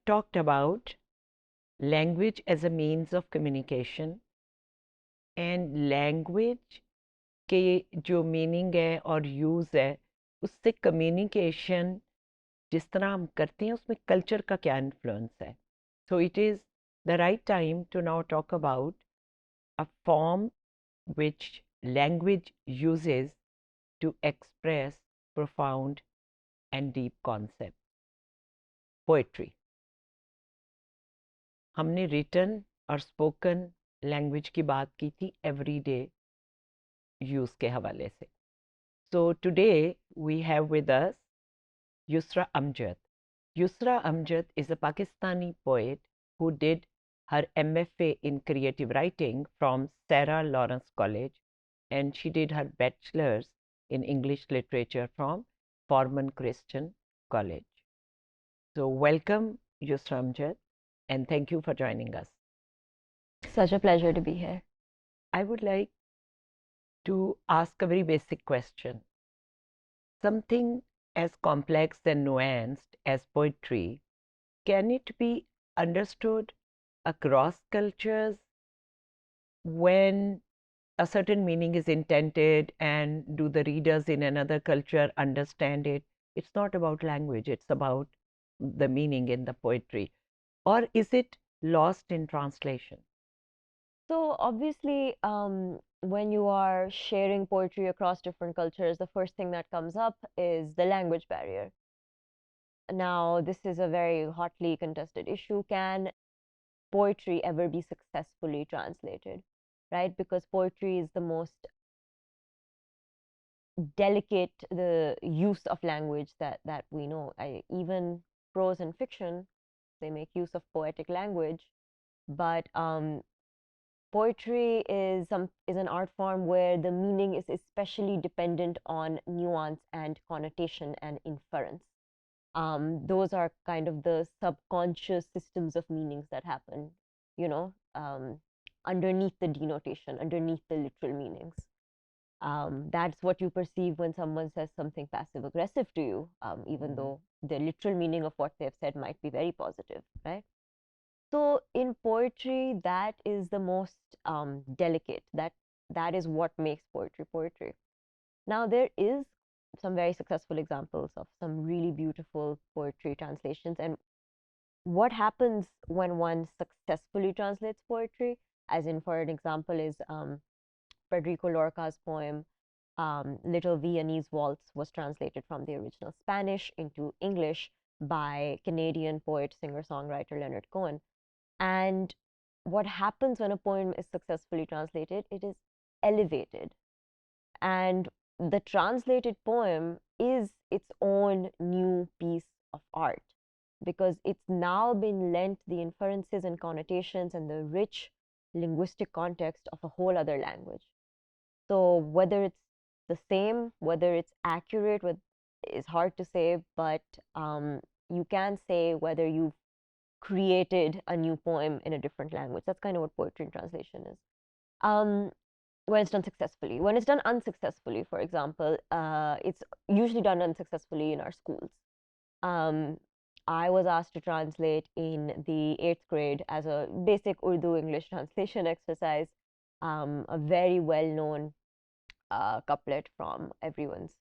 talked about language as a means of communication, and language के जो meaning है और यूज़ है उससे कम्युनिकेशन जिस तरह हम करते हैं उसमें कल्चर का क्या इन्फ्लुएंस है. So it is the right time to now talk about a form which language uses to express profound and deep concepts. Poetry. हमने written और spoken language की बात की थी everyday use के हवाले से. So today we have with us Yusra Amjad. Yusra Amjad is a Pakistani poet who did her MFA in creative writing from Sarah Lawrence College, and she did her bachelor's in English literature from Forman Christian College. So welcome Yusra Amjad, and thank you for joining us. Such a pleasure to be here. I would like to ask a very basic question. Something as complex and nuanced as poetry, can it be understood across cultures when a certain meaning is intended, and do the readers in another culture understand it? It's not about language, it's about the meaning in the poetry. Or is it lost in translation? So obviously, when you are sharing poetry across different cultures, the first thing that comes up is the language barrier. Now, this is a very hotly contested issue. Can poetry ever be successfully translated, right? Because poetry is the most delicate the use of language that we know. Even prose and fiction, they make use of poetic language, but poetry is an art form where the meaning is especially dependent on nuance and connotation and inference. Those are kind of the subconscious systems of meanings that happen, you know, underneath the denotation, underneath the literal meanings. That's what you perceive when someone says something passive aggressive to you, even though the literal meaning of what they've said might be very positive, right? So in poetry, that is the most delicate. That is what makes poetry poetry. Now there is some very successful examples of some really beautiful poetry translations. And what happens when one successfully translates poetry, as in, for an example, is Federico Lorca's poem Little Viennese Waltz was translated from the original Spanish into English by Canadian poet, singer, songwriter Leonard Cohen. And what happens when a poem is successfully translated? It is elevated. And the translated poem is its own new piece of art because it's now been lent the inferences and connotations and the rich linguistic context of a whole other language. So whether it's the same, whether it's accurate, is hard to say, but you can say whether you've created a new poem in a different language. That's kind of what poetry in translation is. When it's done successfully. When it's done unsuccessfully, for example, it's usually done unsuccessfully in our schools. I was asked to translate in the 8th grade as a basic Urdu English translation exercise, a very well-known couplet from everyone's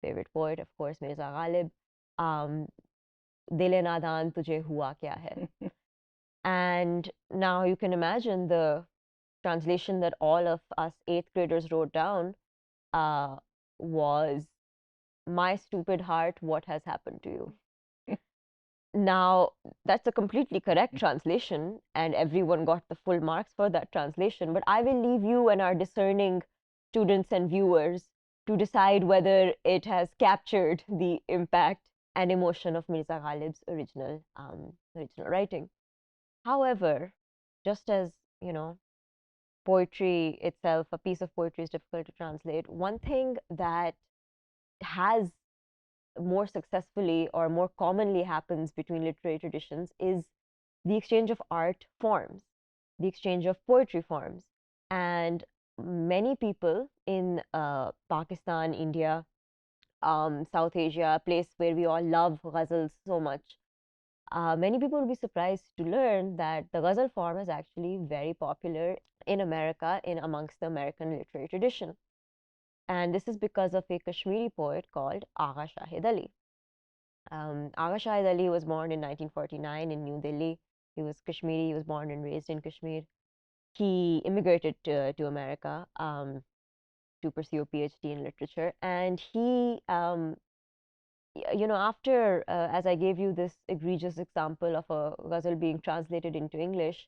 favorite poet, of course, Mirza Ghalib. Dile nadan tujhe hua kya hai? And now you can imagine the translation that all of us 8th graders wrote down was, my stupid heart, what has happened to you? Now, that's a completely correct translation, and everyone got the full marks for that translation. But I will leave you and our discerning students and viewers to decide whether it has captured the impact and emotion of Mirza Ghalib's original writing. However, just as, poetry itself, a piece of poetry is difficult to translate, one thing that has more successfully or more commonly happens between literary traditions is the exchange of art forms, the exchange of poetry forms. And many people in Pakistan, India, South Asia, a place where we all love ghazals so much, Many people will be surprised to learn that the ghazal form is actually very popular in America, in amongst the American literary tradition. And this is because of a Kashmiri poet called Agha Shahid Ali. Agha Shahid Ali was born in 1949 in New Delhi. He was Kashmiri, he was born and raised in Kashmir. He immigrated to America to pursue a PhD in literature. And he, after, as I gave you this egregious example of a ghazal being translated into English,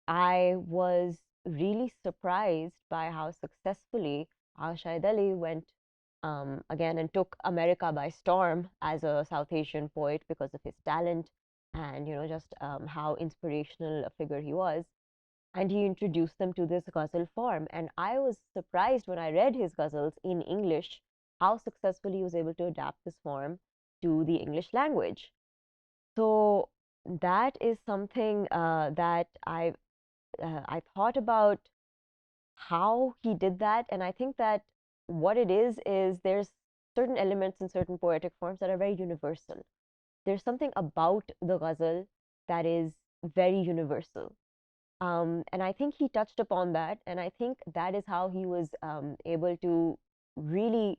I was really surprised by how successfully Agha Shahid Ali went again and took America by storm as a South Asian poet because of his talent and just how inspirational a figure he was. And he introduced them to this ghazal form. And I was surprised when I read his ghazals in English how successfully he was able to adapt this form to the English language. So that is something that I thought about how he did that, and I think that what it is there's certain elements in certain poetic forms that are very universal. There's something about the ghazal that is very universal. And I think he touched upon that, and I think that is how he was able to really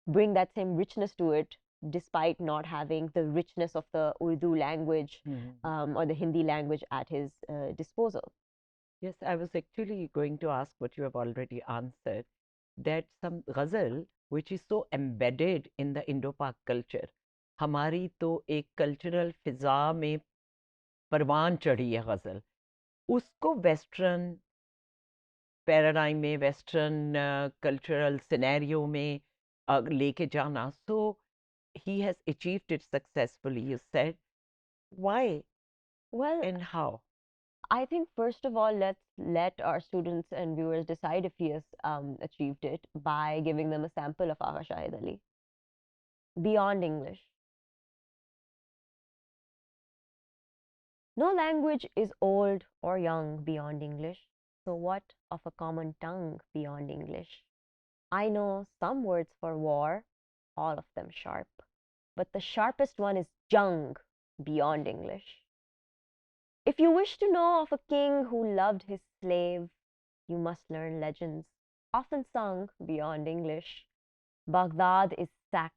bring that same richness to it, despite not having the richness of the Urdu language or the Hindi language at his disposal. Yes, I was actually going to ask what you have already answered, that some ghazal which is so embedded in the Indo-Pak culture, हमारी तो एक cultural फिजा में परवान चढ़ी है गज़ल, उसको western paradigm में, western cultural scenario में लेके जाना, so he has achieved it successfully, you said. Why Well, and how? I think first of all, let's let our students and viewers decide if he has achieved it by giving them a sample of Agha Shahid Ali. Beyond English. No language is old or young beyond English. So what of a common tongue beyond English? I know some words for war, all of them sharp. But the sharpest one is jung beyond English. If you wish to know of a king who loved his slave, you must learn legends, often sung beyond English. Baghdad is sacked,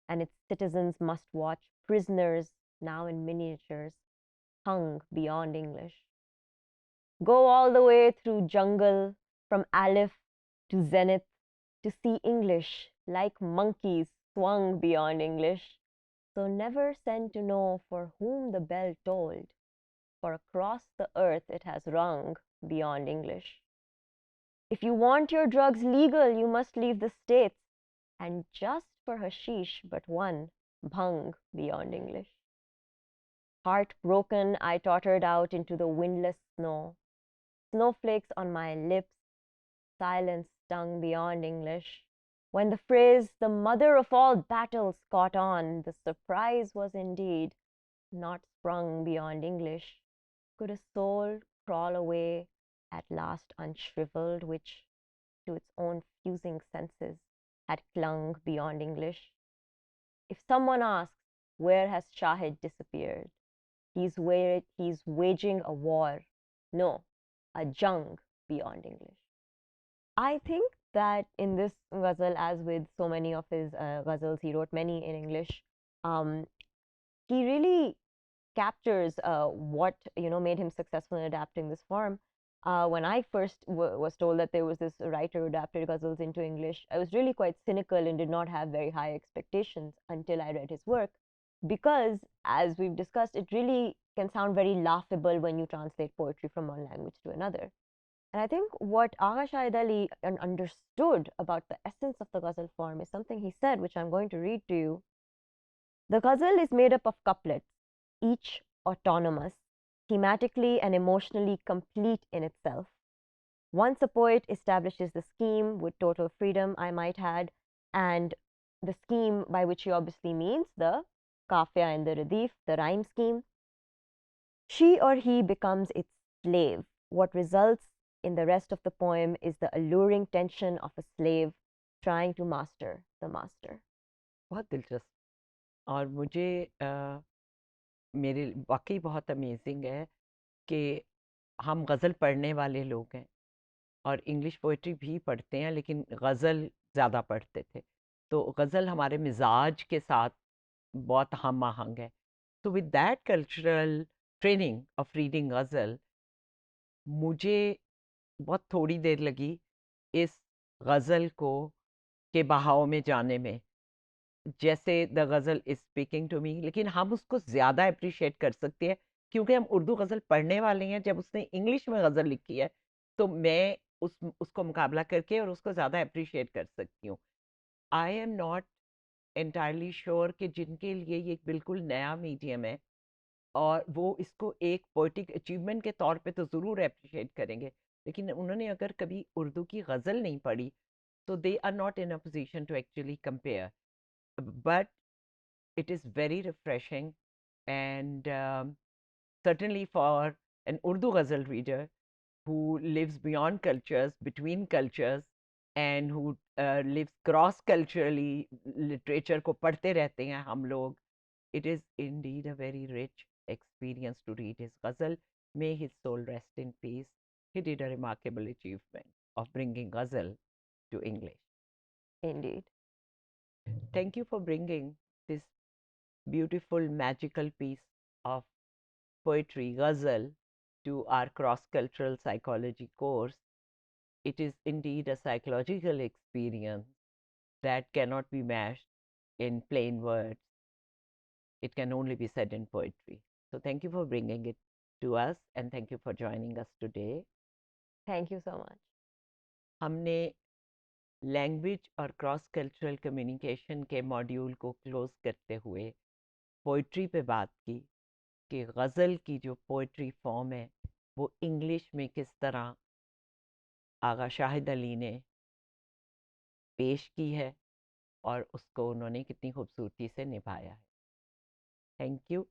and its citizens must watch prisoners, now in miniatures, hung beyond English. Go all the way through jungle, from Aleph to Zenith, to see English, like monkeys, swung beyond English. So never send to know for whom the bell tolled, for across the earth it has rung beyond English. If you want your drugs legal, you must leave the States, and just for hashish, but one, bhang beyond English. Heartbroken, I tottered out into the windless snow. Snowflakes on my lips, silence stung beyond English. When the phrase, the mother of all battles, caught on, the surprise was indeed not sprung beyond English. Could a soul crawl away at last unshriveled, which to its own fusing senses had clung beyond English? If someone asks, where has Shahid disappeared? He's waging a war. No, a jung beyond English. I think that in this ghazal, as with so many of his ghazals, he wrote many in English. Um, he really captures what made him successful in adapting this form. When I first was told that there was this writer who adapted ghazals into English, I was really quite cynical and did not have very high expectations until I read his work, because, as we've discussed, it really can sound very laughable when you translate poetry from one language to another. And I think what Agha Shahid Ali understood about the essence of the ghazal form is something he said, which I'm going to read to you. The ghazal is made up of couplets, each autonomous, thematically and emotionally complete in itself. Once a poet establishes the scheme with total freedom, I might add, and the scheme by which he obviously means the kafia and the radif, the rhyme scheme, she or he becomes its slave. What results in the rest of the poem is the alluring tension of a slave trying to master the master. बहुत दिलचस्प. और मुझे मेरे वाकई बहुत amazing है कि हम गज़ल पढ़ने वाले लोग हैं और इंग्लिश पोइट्री भी पढ़ते हैं, लेकिन गज़ल ज़्यादा पढ़ते थे। तो गज़ल हमारे मिजाज के साथ बहुत हम आहंग है। तो with that cultural training of reading ghazal, मुझे बहुत थोड़ी देर लगी इस गज़ल को के बहाव में जाने में। जैसे the ghazal is speaking to me, लेकिन हम उसको ज़्यादा अप्रिशिएट कर सकते हैं क्योंकि हम उर्दू गज़ल पढ़ने वाले हैं। जब उसने इंग्लिश में गज़ल लिखी है तो मैं उसको मुकाबला करके और उसको ज़्यादा अप्रिशिएट कर सकती हूँ। I am not entirely sure कि जिनके लिए ये एक बिल्कुल नया मीडियम है और वो इसको एक पोइटिक अचीवमेंट के तौर पे तो ज़रूर अप्रिशिएट करेंगे, लेकिन उन्होंने अगर कभी उर्दू की गज़ल नहीं पढ़ी तो they are not in a position to actually compare. But it is very refreshing, and certainly for an Urdu ghazal reader who lives beyond cultures, between cultures, and who lives cross culturally, literature को पढ़ते रहते हैं हम लोग, it is indeed a very rich experience to read his ghazal. May his soul rest in peace. He did a remarkable achievement of bringing ghazal to English. Indeed. Thank you for bringing this beautiful, magical piece of poetry, ghazal, to our cross-cultural psychology course. It is indeed a psychological experience that cannot be matched in plain words. It can only be said in poetry. So thank you for bringing it to us, and thank you for joining us today. Thank you so much. हमने language और cross cultural communication के module को close करते हुए poetry पे बात की कि गज़ल की जो पोइट्री फॉर्म है वो इंग्लिश में किस तरह आगा शाहिद अली ने पेश की है और उसको उन्होंने कितनी खूबसूरती से निभाया है। Thank you.